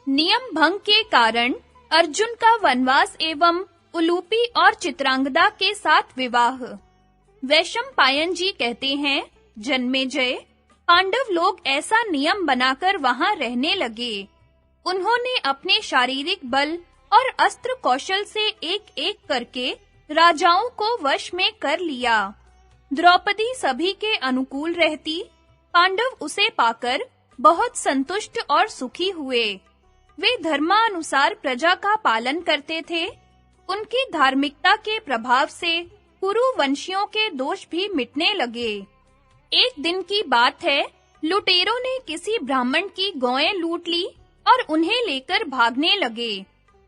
नियम भंग के कारण अर्जुन का वनवास एवं उलूपी और चित्रांगदा के साथ विवाह। वैशंपायन जी कहते हैं, जन्मेजय, पांडव लोग ऐसा नियम बनाकर वहां रहने लगे। उन्होंने अपने शारीरिक बल और अस्त्र कौशल से एक-एक करके राजाओं को वश में कर लिया। द्रौपदी सभी के अनुकूल रहती, पांडव उसे पाकर बहुत संतुष्ट और सुखी हुए। वे धर्मानुसार प्रजा का पालन करते थे। उनकी धार्मिकता के प्रभाव से कुरु वंशियों के दोष भी मिटने लगे। एक दिन की बात है, लुटेरों ने किसी ब्राह्मण की गौएं लूट ली और उन्हें लेकर भागने लगे।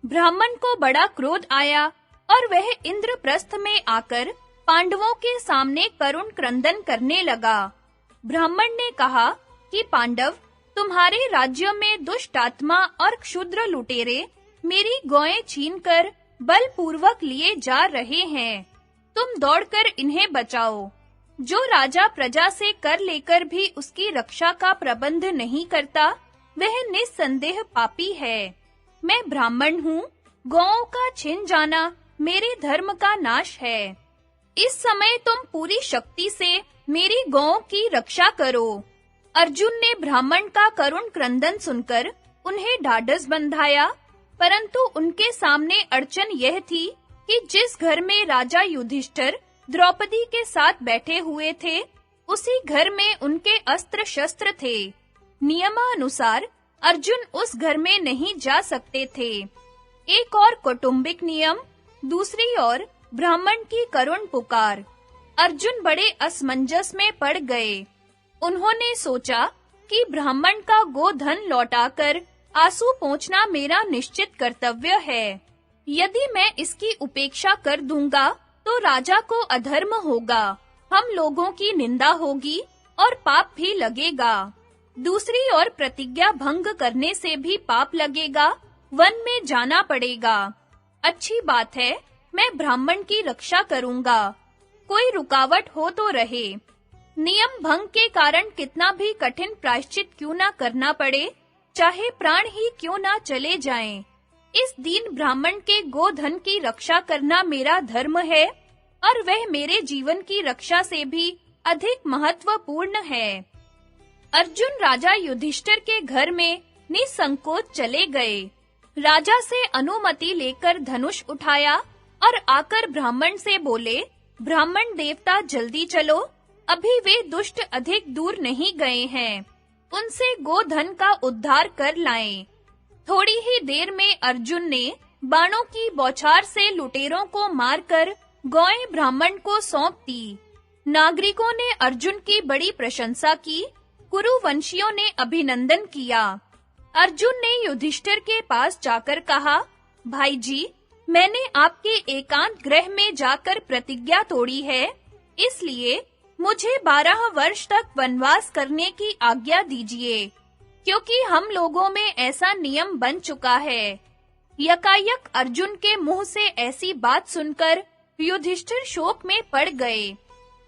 ब्राह्मण को बड़ा क्रोध आया और वह इंद्रप्रस्थ में आकर पांडवों के सामने करुण क्रंदन करने लगा। ब्राह्मण ने कहा कि पांडव, तुम्हारे राज्य में दुष्ट आत्मा और क्षुद्र लुटेरे मेरी गौएं छीनकर बलपूर्वक लिए जा रहे हैं। तुम दौड़कर इन्हें बचाओ। जो राजा प्रजा से कर लेकर भी उसकी रक्षा का प्रबंध नहीं करता, वह निस्संदेह पापी है। मैं ब्राह्मण हूँ, गौओं का छिन जाना मेरे धर्म का नाश है। इस समय तुम पूरी शक्ति से मेरी गौओं की रक्षा करो। अर्जुन ने ब्राह्मण का करुण क्रंदन सुनकर उन्हें ढाढ़स बंधाया, परंतु उनके सामने अड़चन यह थी कि जिस घर में राजा युधिष्ठिर द्रौपदी के साथ बैठे हुए थे, उसी घर में उनके अस्त्र शस्त्र थे। नियमानुसार अर्जुन उस घर में नहीं जा सकते थे। एक और कौटुंबिक नियम, दूसरी ओर ब्राह्मण की करुण पुकार। अर्जुन बड़े असमंजस में पड़ गए। उन्होंने सोचा कि ब्राह्मण का गोधन लौटाकर आंसू पोंछना मेरा निश्चित कर्तव्य है। यदि मैं इसकी उपेक्षा कर दूंगा तो राजा को अधर्म होगा, हम लोगों की निंदा होगी और पाप भी लगेगा। दूसरी ओर प्रतिज्ञा भंग करने से भी पाप लगेगा, वन में जाना पड़ेगा। अच्छी बात है, मैं ब्राह्मण की रक्षा करूंगा। कोई रुकावट हो तो रहे। नियम भंग के कारण कितना भी कठिन प्रायश्चित क्यों ना करना पड़े, चाहे प्राण ही क्यों ना चले जाएं, इस दीन ब्राह्मण के गोधन की रक्षा करना मेरा धर्म है और वह मेरे जीवन की रक्षा से भी अधिक महत्वपूर्ण है। अर्जुन राजा युधिष्ठिर के घर में निसंकोच चले गए। राजा से अनुमति लेकर धनुष उठाया और आकर ब्राह्मण से बोले, ब्राह्मण देवता जल्दी चलो, अभी वे दुष्ट अधिक दूर नहीं गए हैं, उनसे गोधन का उद्धार कर लाएं। थोड़ी ही देर में अर्जुन ने बाणों की बौछार से लुटेरों को मारकर गौएं ब्राह्मण को सौंप दी। नागरिकों ने अर्जुन की बड़ी प्रशंसा की, कुरुवंशियों ने अभिनंदन किया। अर्जुन ने युधिष्ठिर के पास जाकर कहा, भाई जी, मैंने आपके एकांत गृह में जाकर प्रतिज्ञा तोड़ी है, इसलिए मुझे 12 वर्ष तक वनवास करने की आज्ञा दीजिए, क्योंकि हम लोगों में ऐसा नियम बन चुका है। यकायक अर्जुन के मुंह से ऐसी बात सुनकर युधिष्ठिर शोक में पड़ गए।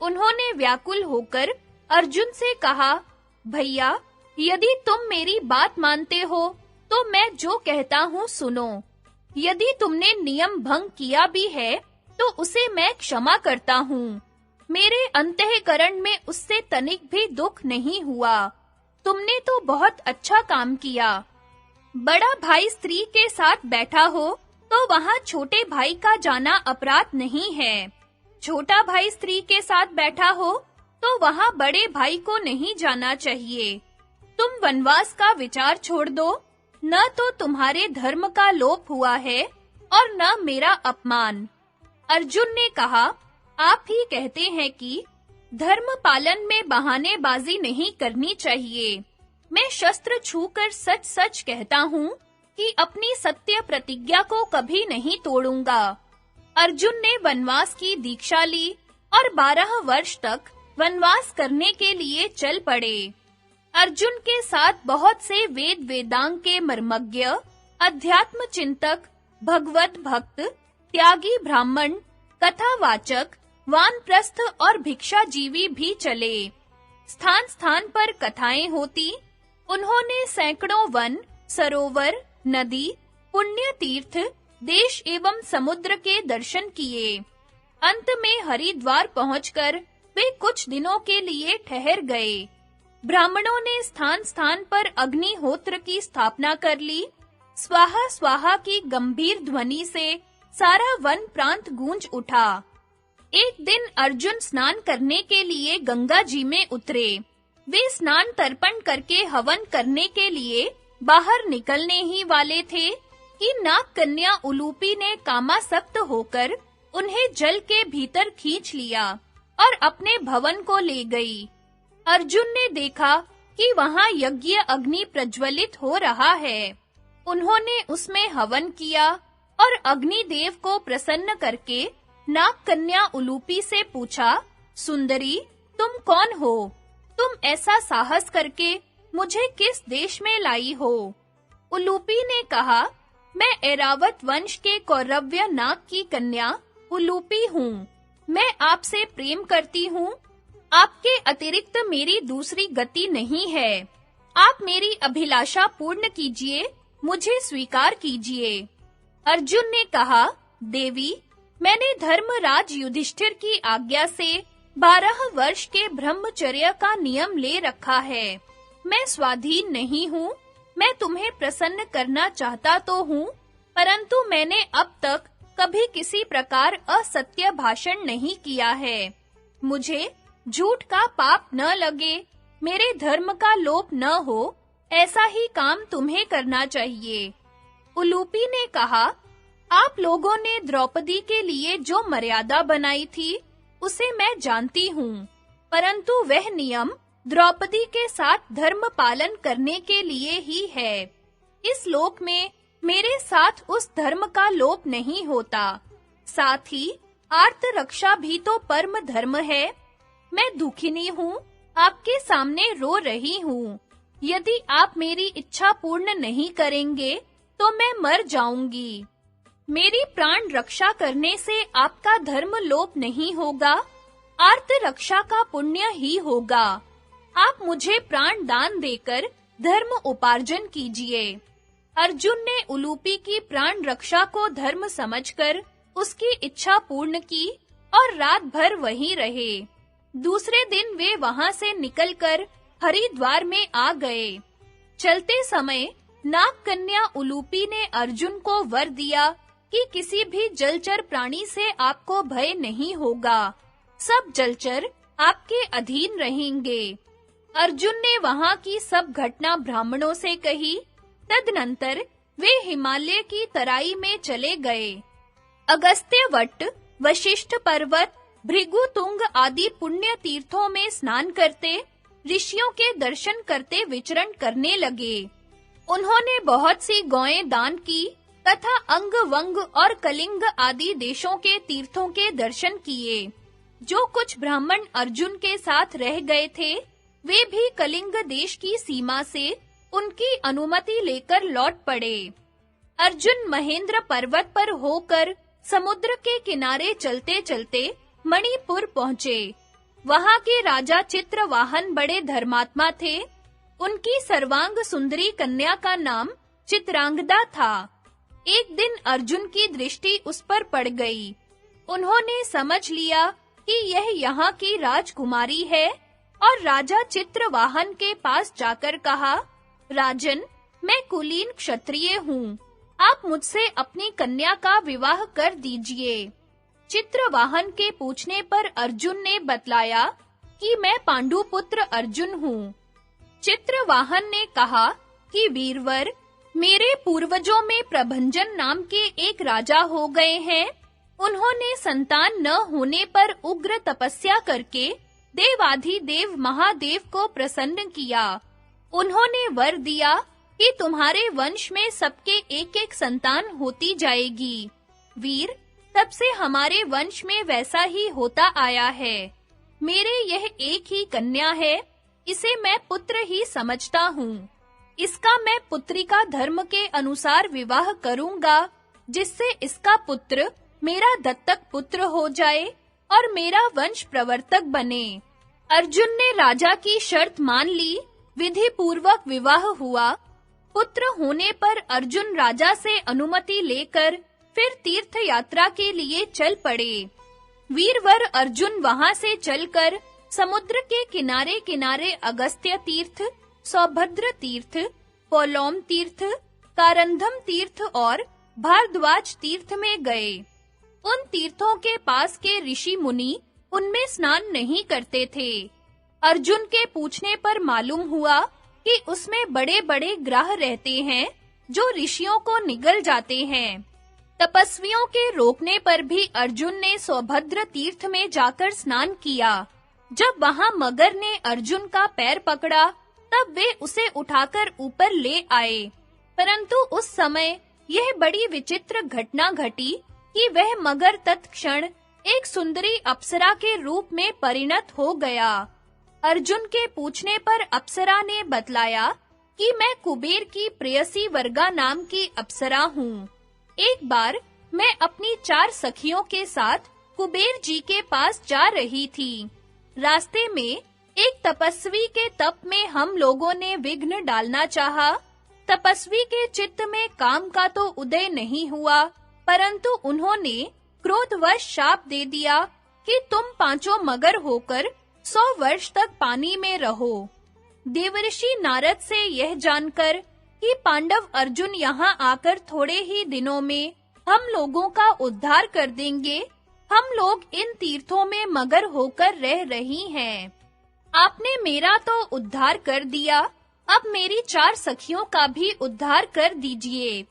उन्होंने व्याकुल होकर अर्जुन से कहा, भैया, यदि तुम मेरी बात मानते हो, तो मैं जो कहता हूँ सुनो। यदि तुमने नियम भंग किया भी है, तो उसे मैं क्षमा करता हूँ। मेरे अंतःकरण में उससे तनिक भी दुख नहीं हुआ। तुमने तो बहुत अच्छा काम किया। बड़ा भाई स्त्री के साथ बैठा हो, तो वहाँ छोटे भाई का जाना अपराध नहीं है। छोटा भाई स्त्री के साथ बैठा हो, तो वहाँ बड़े भाई को नहीं जाना चाहिए। तुम वनवास का विचार छोड़ दो, न तो तुम्हारे धर्म का लोप हुआ है और न मेरा अपमान। अर्जुन ने कहा, आप ही कहते हैं कि धर्म पालन में बहानेबाजी नहीं करनी चाहिए। मैं शस्त्र छूकर सच-सच कहता हूँ कि अपनी सत्य प्रतिज्ञा को कभी नहीं तोड़ूंगा। अर्जुन ने वनवास की दीक्षा ली और 12 वर्ष तक वनवास करने के लिए चल पड़े। अर्जुन के साथ बहुत से वेद वेदांग के मर्मज्ञ, अध्यात्म चिंतक, भगवत भक्त, त्यागी ब्राह्मण, कथावाचक, वानप्रस्थ और भिक्षाजीवी भी चले। स्थान-स्थान पर कथाएं होती। उन्होंने सैकड़ों वन, सरोवर, नदी, पुण्य तीर्थ, देश एवं समुद्र के दर्शन किए। अंत में हरिद्वार पहुंचकर वे कुछ दिनों के लिए ठहर गए। ब्राह्मणों ने स्थान-स्थान पर अग्निहोत्र की स्थापना कर ली। स्वाहा स्वाहा की गंभीर ध्वनि से सारा वन प्रांत गूंज उठा। एक दिन अर्जुन स्नान करने के लिए गंगा जी में उतरे। वे स्नान तर्पण करके हवन करने के लिए बाहर निकलने ही वाले थे कि नाग कन्या उलूपी ने कामासक्त होकर उन्हें जल के भीतर खींच लिया और अपने भवन को ले गई। अर्जुन ने देखा कि वहां यज्ञ अग्नि प्रज्वलित हो रहा है। उन्होंने उसमें हवन किया और अग्निदेव को प्रसन्न करके नाग कन्या उलूपी से पूछा, सुंदरी, तुम कौन हो? तुम ऐसा साहस करके मुझे किस देश में लाई हो? उलूपी ने कहा, मैं ऐरावत वंश के कौरव्य नाग की कन्या उलूपी हूँ। मैं आपसे प्रेम करती हूँ। आपके अतिरिक्त मेरी दूसरी गति नहीं है। आप मेरी अभिलाषा पूर्ण कीजिए, मुझे स्वीकार कीजिए। अर्जुन ने कहा, देवी, मैंने धर्मराज युधिष्ठिर की आज्ञा से 12 वर्ष के ब्रह्मचर्य का नियम ले रखा है। मैं स्वाधीन नहीं हूँ। मैं तुम्हें प्रसन्न करना चाहता तो हूँ, परंतु मैंने अब तक कभी किसी प्रकार असत्य भाषण नहीं किया है। मुझे झूठ का पाप न लगे, मेरे धर्म का लोप न हो, ऐसा ही काम तुम्हें करना चाहिए। उलूपी ने कहा, आप लोगों ने द्रौपदी के लिए जो मर्यादा बनाई थी, उसे मैं जानती हूँ, परंतु वह नियम द्रौपदी के साथ धर्म पालन करने के लिए ही है। इस लोक में मेरे साथ उस धर्म का लोप नहीं होता। साथ ही आर्त रक्षा भी तो परम धर्म है। मैं दुखिनी हूँ, आपके सामने रो रही हूँ। यदि आप मेरी इच्छा पूर्ण नहीं करेंगे, तो मैं मर जाऊंगी। मेरी प्राण रक्षा करने से आपका धर्म लोप नहीं होगा, आर्त रक्षा का पुण्य ही होगा। आप मुझे प्राण दान देकर धर्म उपार्जन कीजिए। अर्जुन ने उलूपी की प्राण रक्षा को धर्म समझकर उसकी इच्छा पूर्ण की और रात भर वहीं रहे। दूसरे दिन वे वहां से निकलकर हरिद्वार में आ गए। चलते समय नाग कन्या उलूपी ने अर्जुन को वर दिया कि किसी भी जलचर प्राणी से आपको भय नहीं होगा। सब जलचर आपके अधीन रहेंगे। अर्जुन ने वहां की सब घटना ब्राह्मणों से कही। तदनंतर वे हिमालय की तराई में चले गए। अगस्त्य वट, वशिष्ठ पर्वत, भृगुतुंग आदि पुण्य तीर्थों में स्नान करते, ऋषियों के दर्शन करते विचरण करने लगे। उन्होंने बहुत सी गौएं दान की तथा अंग वंग और कलिंग आदि देशों के तीर्थों के दर्शन किए। जो कुछ ब्राह्मण अर्जुन के साथ रह गए थे, वे भी कलिंग देश की सीमा से उनकी अनुमति लेकर लौट पड़े। अर्जुन महेंद्र पर्वत पर होकर समुद्र के किनारे चलते-चलते मणिपुर पहुंचे। वहां के राजा चित्रवाहन बड़े धर्मात्मा थे। उनकी सर्वांग सुंदरी कन्या का नाम चित्रांगदा था। एक दिन अर्जुन की दृष्टि उस पर पड़ गई। उन्होंने समझ लिया कि यह यहाँ की राजकुमारी है और राजा चित्रवाहन के पास जाकर कहा, राजन, मैं कुलीन क्षत्रिय हूँ। आप मुझसे अपनी कन्या का विवाह कर दीजिए। चित्रवाहन के पूछने पर अर्जुन ने बतलाया कि मैं पांडुपुत्र अर्जुन हूँ। चित्रवाहन ने कहा कि वीरवर, मेरे पूर्वजों में प्रभंजन नाम के एक राजा हो गए हैं। उन्होंने संतान न होने पर उग्र तपस्या करके देवाधिदेव महादेव को प्रसन्न किया। उन्होंने वर दिया कि तुम्हारे वंश में सबके एक-एक संतान होती जाएगी। वीर, तब से हमारे वंश में वैसा ही होता आया है। मेरे यह एक ही कन्या है, इसे मैं पुत्र ही समझता हूँ। इसका मैं पुत्री का धर्म के अनुसार विवाह करूंगा, जिससे इसका पुत्र मेरा दत्तक पुत्र हो जाए और मेरा वंश प्रवर्तक बने। अर्जुन ने राजा की शर्त मान ली। विधि पूर्वक विवाह हुआ। पुत्र होने पर अर्जुन राजा से अनुमति लेकर फिर तीर्थ यात्रा के लिए चल पड़े। वीरवर अर्जुन वहां से चलकर समुद्र के किनारे-किनारे अगस्त्य तीर्थ, सौभद्र तीर्थ, पोलोम तीर्थ, कारंधम तीर्थ और भारद्वाज तीर्थ में गए। उन तीर्थों के पास के ऋषि मुनि उनमें स्नान नहीं करते थे। अर्जुन के पूछने पर मालूम हुआ कि उसमें बड़े-बड़े ग्रह रहते हैं जो ऋषियों को निगल जाते हैं। तपस्वियों के रोकने पर भी अर्जुन ने सौभद्र तीर्थ में जाकर स्नान किया। जब वहां मगर ने अर्जुन का पैर पकड़ा, तब वे उसे उठाकर ऊपर ले आए। परंतु उस समय यह बड़ी विचित्र घटना घटी कि वह मगर तत्क्षण एक सुंदरी अप्सरा के रूप में परिणत हो गया। अर्जुन के पूछने पर अप्सरा ने बतलाया कि मैं कुबेर की प्रेयसी वर्गा नाम की अप्सरा हूँ। एक बार मैं अपनी 4 सखियों के साथ कुबेर जी के पास जा रही थी। रास्ते में एक तपस्वी के तप में हम लोगों ने विघ्न डालना चाहा। तपस्वी के चित्त में काम का तो उदय नहीं हुआ, परंतु उन्होंने क्रोधवश शाप दे दिया कि तुम 5 मगर होकर 100 वर्ष तक पानी में रहो। देवर्षि नारद से यह जानकर कि पांडव अर्जुन यहाँ आकर थोड़े ही दिनों में हम लोगों का उद्धार कर देंगे, हम लोग इन तीर्थों में मगर होकर रह रही हैं। आपने मेरा तो उद्धार कर दिया, अब मेरी 4 सखियों का भी उद्धार कर दीजिए।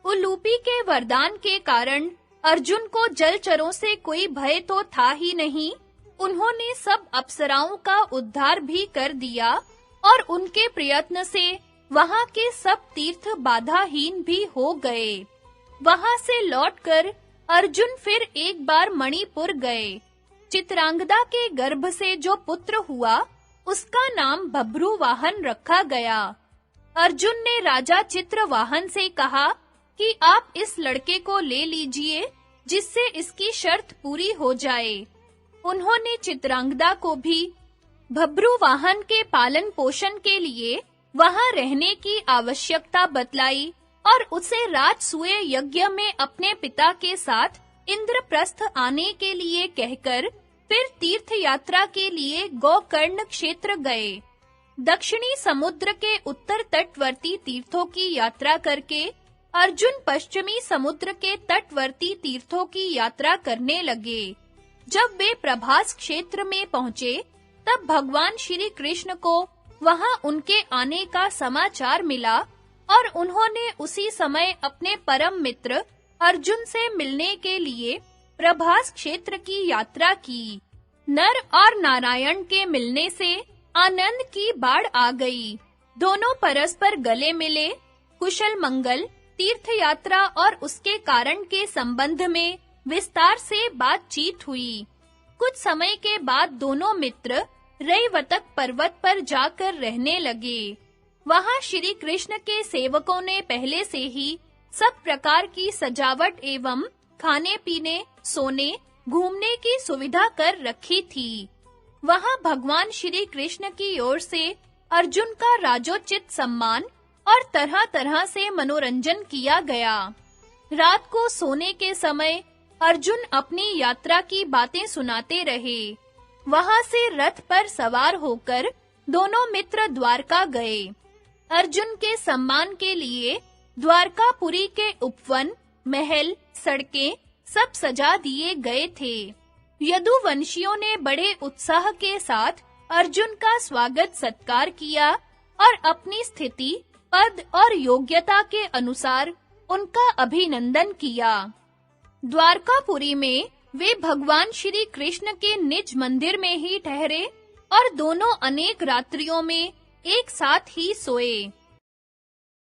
उलूपी के वरदान के कारण अर्जुन को जलचरों से कोई भय तो था ही नहीं। उन्होंने सब अप्सराओं का उद्धार भी कर दिया और उनके प्रयत्न से वहां के सब तीर्थ बाधाहीन भी हो गए। वहां से लौटकर अर्जुन फिर एक बार मणिपुर गए। चित्रांगदा के गर्भ से जो पुत्र हुआ, उसका नाम बभ्रुवाहन रखा गया। अर्जुन ने राजा चित्रवाहन से कहा कि आप इस लड़के को ले लीजिए, जिससे इसकी शर्त पूरी हो जाए। उन्होंने चित्रांगदा को भी बभ्रुवाहन के पालन पोषण के लिए वहां रहने की आवश्यकता बतलाई और उसे राजसूय यज्ञ में अपने पिता के साथ इंद्रप्रस्थ आने के लिए कहकर फिर तीर्थ यात्रा के लिए गोकर्ण क्षेत्र गए। दक्षिणी समुद्र के उत्तर तटवर्ती तीर्थों की यात्रा करके अर्जुन पश्चिमी समुद्र के तटवर्ती तीर्थों की यात्रा करने लगे। जब वे प्रभास क्षेत्र में पहुंचे, तब भगवान श्री कृष्ण को वहां उनके आने का समाचार मिला और उन्होंने उसी समय अपने परम मित्र अर्जुन से मिलने के लिए प्रभास क्षेत्र की यात्रा की। नर और नारायण के मिलने से आनंद की बाढ़ आ गई। दोनों परस्पर गले मिले, कुशल मंगल, तीर्थ यात्रा और उसके कारण के संबंध में विस्तार से बातचीत हुई। कुछ समय के बाद दोनों मित्र रैवतक पर्वत पर जाकर रहने लगे। वहां श्री कृष्ण के सेवकों ने पहले से ही सब प्रकार की सजावट एवं खाने-पीने, सोने, घूमने की सुविधा कर रखी थी। वहां भगवान श्री कृष्ण की ओर से अर्जुन का राजोचित सम्मान और तरह-तरह से मनोरंजन किया गया। रात को सोने के समय अर्जुन अपनी यात्रा की बातें सुनाते रहे। वहां से रथ पर सवार होकर दोनों मित्र द्वारका गए। अर्जुन के सम्मान के लिए द्वारकापुरी के उपवन, महल, सड़कें सब सजा दिए गए थे। यदुवंशियों ने बड़े उत्साह के साथ अर्जुन का स्वागत सत्कार किया और अपनी स्थिति, पद और योग्यता के अनुसार उनका अभिनंदन किया। द्वारकापुरी में वे भगवान श्री कृष्ण के निज मंदिर में ही ठहरे और दोनों अनेक रात्रियों में एक साथ ही सोए।